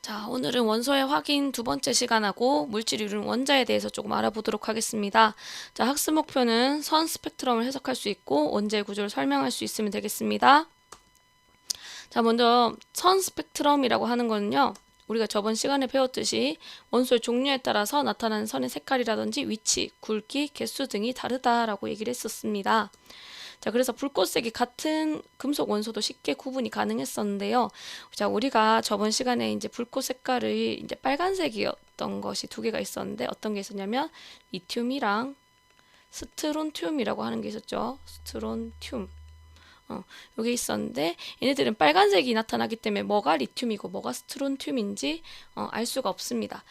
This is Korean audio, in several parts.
자, 오늘은 원소의 확인 두 번째 시간하고 물질 이루는 원자에 대해서 조금 알아보도록 하겠습니다. 자, 학습 목표는 선 스펙트럼을 해석할 수 있고 원자의 구조를 설명할 수 있으면 되겠습니다. 자, 먼저 선 스펙트럼이라고 하는 거는요. 우리가 저번 시간에 배웠듯이 원소의 종류에 따라서 나타나는 선의 색깔이라든지 위치, 굵기, 개수 등이 다르다라고 얘기를 했었습니다. 자, 그래서 불꽃색이 같은 금속 원소도 쉽게 구분이 가능했었는데요. 자, 우리가 저번 시간에 이제 불꽃 색깔이 이제 빨간색이었던 것이 두 개가 있었는데 어떤 게 있었냐면 리튬이랑 스트론튬이라고 하는 게 있었죠. 스트론튬. 여기 있었는데 얘네들은 빨간색이 나타나기 때문에 뭐가 리튬이고 뭐가 스트론튬인지 알 수가 없습니다.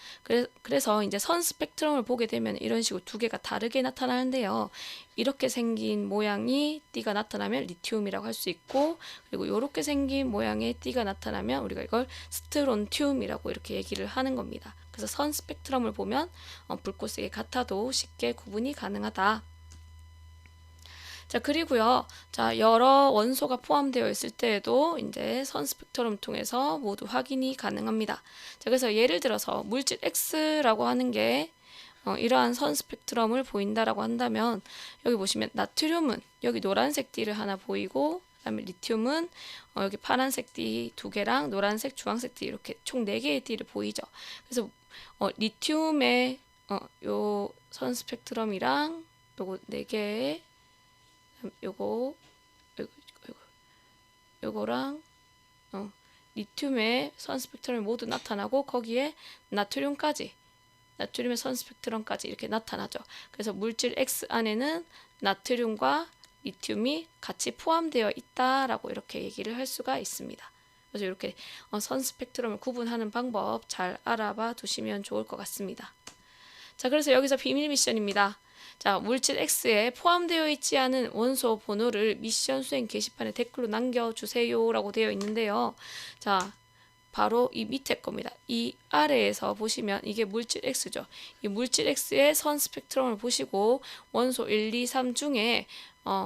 그래서 이제 선 스펙트럼을 보게 되면 이런 식으로 두 개가 다르게 나타나는데요. 이렇게 생긴 모양이 띠가 나타나면 리튬이라고 할 수 있고, 그리고 이렇게 생긴 모양의 띠가 나타나면 우리가 이걸 스트론튬이라고 이렇게 얘기를 하는 겁니다. 그래서 선 스펙트럼을 보면 불꽃색이 같아도 쉽게 구분이 가능하다. 자, 그리고요. 자, 여러 원소가 포함되어 있을 때에도 이제 선 스펙트럼 통해서 모두 확인이 가능합니다. 자, 그래서 예를 들어서 물질 X라고 하는 게 이러한 선 스펙트럼을 보인다라고 한다면 여기 보시면 나트륨은 여기 노란색 띠를 하나 보이고, 그다음에 리튬은 여기 파란색 띠 두 개랑 노란색, 주황색 띠 이렇게 총 4개의 띠를 보이죠. 그래서 리튬의 요 선 스펙트럼이랑 요거 4개의 요거 요거랑 리튬의 선 스펙트럼이 모두 나타나고 거기에 나트륨의 선 스펙트럼까지 이렇게 나타나죠. 그래서 물질 X 안에는 나트륨과 리튬이 같이 포함되어 있다라고 이렇게 얘기를 할 수가 있습니다. 그래서 이렇게 선 스펙트럼을 구분하는 방법 잘 알아봐 두시면 좋을 것 같습니다. 자, 그래서 여기서 비밀 미션입니다. 자, 물질 X에 포함되어 있지 않은 원소 번호를 미션 수행 게시판에 댓글로 남겨주세요 라고 되어 있는데요. 자, 바로 이 밑에 겁니다. 이 아래에서 보시면 이게 물질 X죠. 이 물질 X의 선 스펙트럼을 보시고 원소 1, 2, 3 중에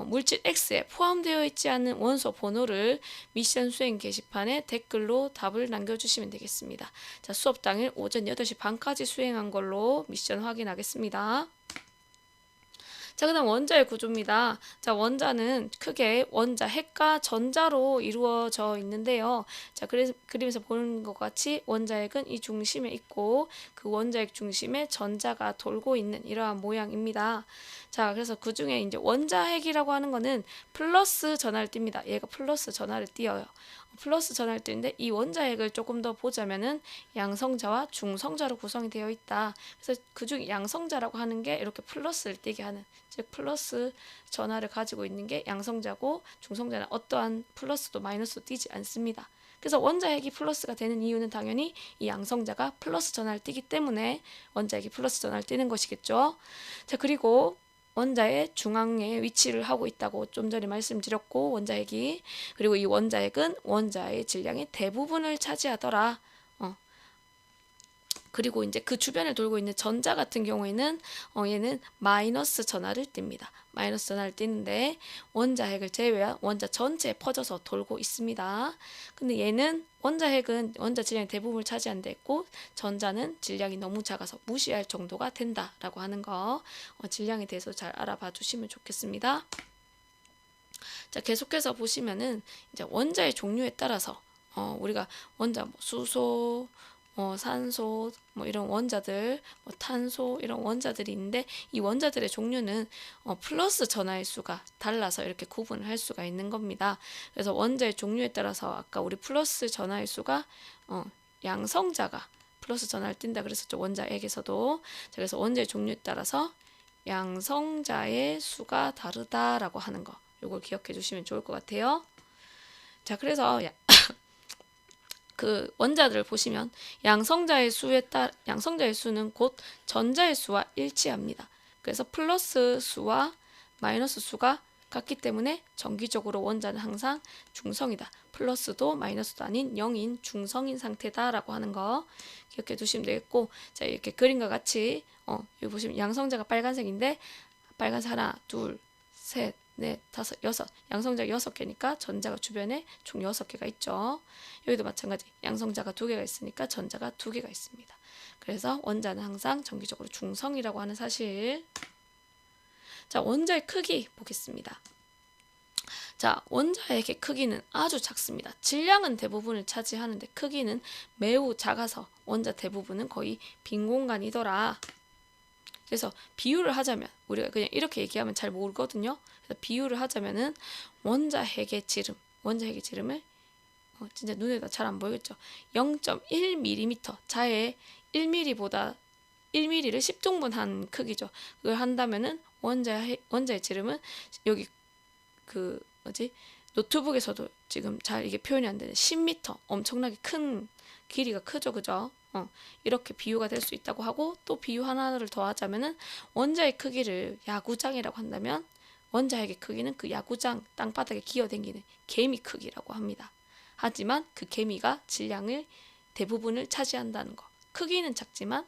물질 X에 포함되어 있지 않은 원소 번호를 미션 수행 게시판에 댓글로 답을 남겨주시면 되겠습니다. 자, 수업 당일 오전 8시 반까지 수행한 걸로 미션 확인하겠습니다. 자, 그 다음 원자의 구조입니다. 자, 원자는 크게 원자, 핵과 전자로 이루어져 있는데요. 자, 그림에서 보는 것 같이 원자핵은 이 중심에 있고 그 원자핵 중심에 전자가 돌고 있는 이러한 모양입니다. 자, 그래서 그 중에 이제 원자핵이라고 하는 거는 플러스 전하를 띱니다. 얘가 플러스 전하를 띄어요. 플러스 전하를 띄는데 이 원자핵을 조금 더 보자면은 양성자와 중성자로 구성이 되어 있다. 그래서 그중 양성자라고 하는 게 이렇게 플러스를 띄게 하는, 즉 플러스 전하를 가지고 있는 게 양성자고 중성자는 어떠한 플러스도 마이너스도 띄지 않습니다. 그래서 원자핵이 플러스가 되는 이유는 당연히 이 양성자가 플러스 전하를 띄기 때문에 원자핵이 플러스 전하를 띄는 것이겠죠. 자, 그리고 원자의 중앙에 위치를 하고 있다고 좀 전에 말씀드렸고, 원자핵이, 그리고 이 원자핵은 원자의 질량의 대부분을 차지하더라. 그리고 이제 그 주변을 돌고 있는 전자 같은 경우에는 얘는 마이너스 전하를 띱니다. 마이너스 전하를 띄는데 원자핵을 제외한 원자 전체에 퍼져서 돌고 있습니다. 근데 얘는 원자핵은 원자 질량의 대부분을 차지한다 했고, 전자는 질량이 너무 작아서 무시할 정도가 된다라고 하는 거, 질량에 대해서 잘 알아봐 주시면 좋겠습니다. 자, 계속해서 보시면은 이제 원자의 종류에 따라서 우리가 원자 수소, 산소, 이런 원자들, 탄소 이런 원자들이 있는데 이 원자들의 종류는 플러스 전하의 수가 달라서 이렇게 구분을 할 수가 있는 겁니다. 그래서 원자의 종류에 따라서 아까 우리 플러스 전하의 수가 양성자가 플러스 전하를 띈다 그랬었죠. 원자핵에서도. 자, 그래서 원자의 종류에 따라서 양성자의 수가 다르다라고 하는 거, 이걸 기억해 주시면 좋을 것 같아요. 자, 그래서 그 원자들을 보시면 양성자의 수는 곧 전자의 수와 일치합니다. 그래서 플러스 수와 마이너스 수가 같기 때문에 정기적으로 원자는 항상 중성이다. 플러스도 마이너스도 아닌 0인 중성인 상태다라고 하는 거 기억해 두시면 되겠고, 자, 이렇게 그림과 같이 여기 보시면 양성자가 빨간색인데 빨간색 하나, 둘, 셋, 넷, 다섯, 여섯. 양성자가 6개니까 전자가 주변에 총 6개가 있죠. 여기도 마찬가지. 양성자가 2개가 있으니까 전자가 2개가 있습니다. 그래서 원자는 항상 정기적으로 중성이라고 하는 사실. 자, 원자의 크기 보겠습니다. 자, 원자의 크기는 아주 작습니다. 질량은 대부분을 차지하는데 크기는 매우 작아서 원자 대부분은 거의 빈 공간이더라. 그래서 비유를 하자면 우리가 그냥 이렇게 얘기하면 잘 모르거든요. 그래서 비유를 하자면은 원자핵의 지름을 진짜 눈에다 잘 안 보이겠죠. 0.1mm 자의 1mm보다 1mm를 10등분한 크기죠. 그걸 한다면은 원자의 지름은 여기 노트북에서도 지금 잘 이게 표현이 안 되는 10m 엄청나게 큰 길이가 크죠, 그죠? 이렇게 비유가 될 수 있다고 하고 또 비유 하나를 더 하자면은 원자의 크기를 야구장이라고 한다면 원자핵의 크기는 그 야구장 땅바닥에 기어다니는 개미 크기라고 합니다. 하지만 그 개미가 질량을 대부분을 차지한다는 거. 크기는 작지만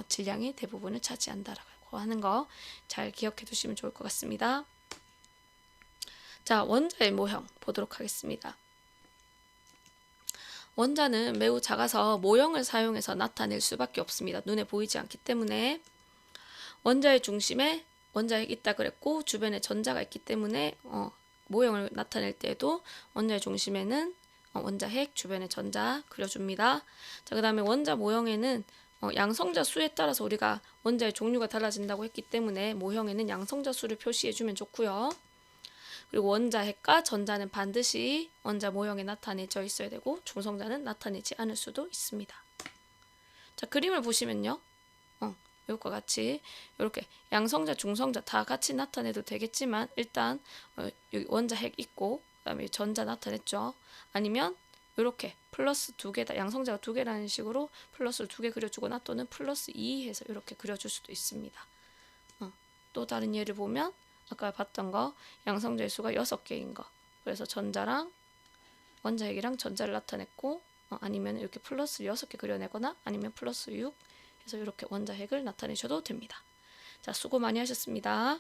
질량의 대부분을 차지한다라고 하는 거 잘 기억해 두시면 좋을 것 같습니다. 자, 원자의 모형 보도록 하겠습니다. 원자는 매우 작아서 모형을 사용해서 나타낼 수밖에 없습니다. 눈에 보이지 않기 때문에 원자의 중심에 원자핵이 있다 그랬고 주변에 전자가 있기 때문에 모형을 나타낼 때에도 원자의 중심에는 원자핵, 주변에 전자 그려줍니다. 자, 그 다음에 원자 모형에는 양성자 수에 따라서 우리가 원자의 종류가 달라진다고 했기 때문에 모형에는 양성자 수를 표시해주면 좋고요. 그리고 원자핵과 전자는 반드시 원자 모형에 나타내져 있어야 되고 중성자는 나타내지 않을 수도 있습니다. 자, 그림을 보시면요. 이것과 같이 이렇게 양성자, 중성자 다 같이 나타내도 되겠지만 일단 여기 원자핵 있고 그다음에 전자 나타냈죠. 아니면 이렇게 플러스 2개다. 양성자가 2개라는 식으로 플러스를 2개 그려주거나 또는 플러스 2 해서 이렇게 그려줄 수도 있습니다. 또 다른 예를 보면 아까 봤던 거 양성자의 수가 6개인 거. 그래서 전자랑 원자핵이랑 전자를 나타냈고 아니면 이렇게 플러스 6개 그려내거나 아니면 플러스 6 해서 이렇게 원자핵을 나타내셔도 됩니다. 자, 수고 많이 하셨습니다.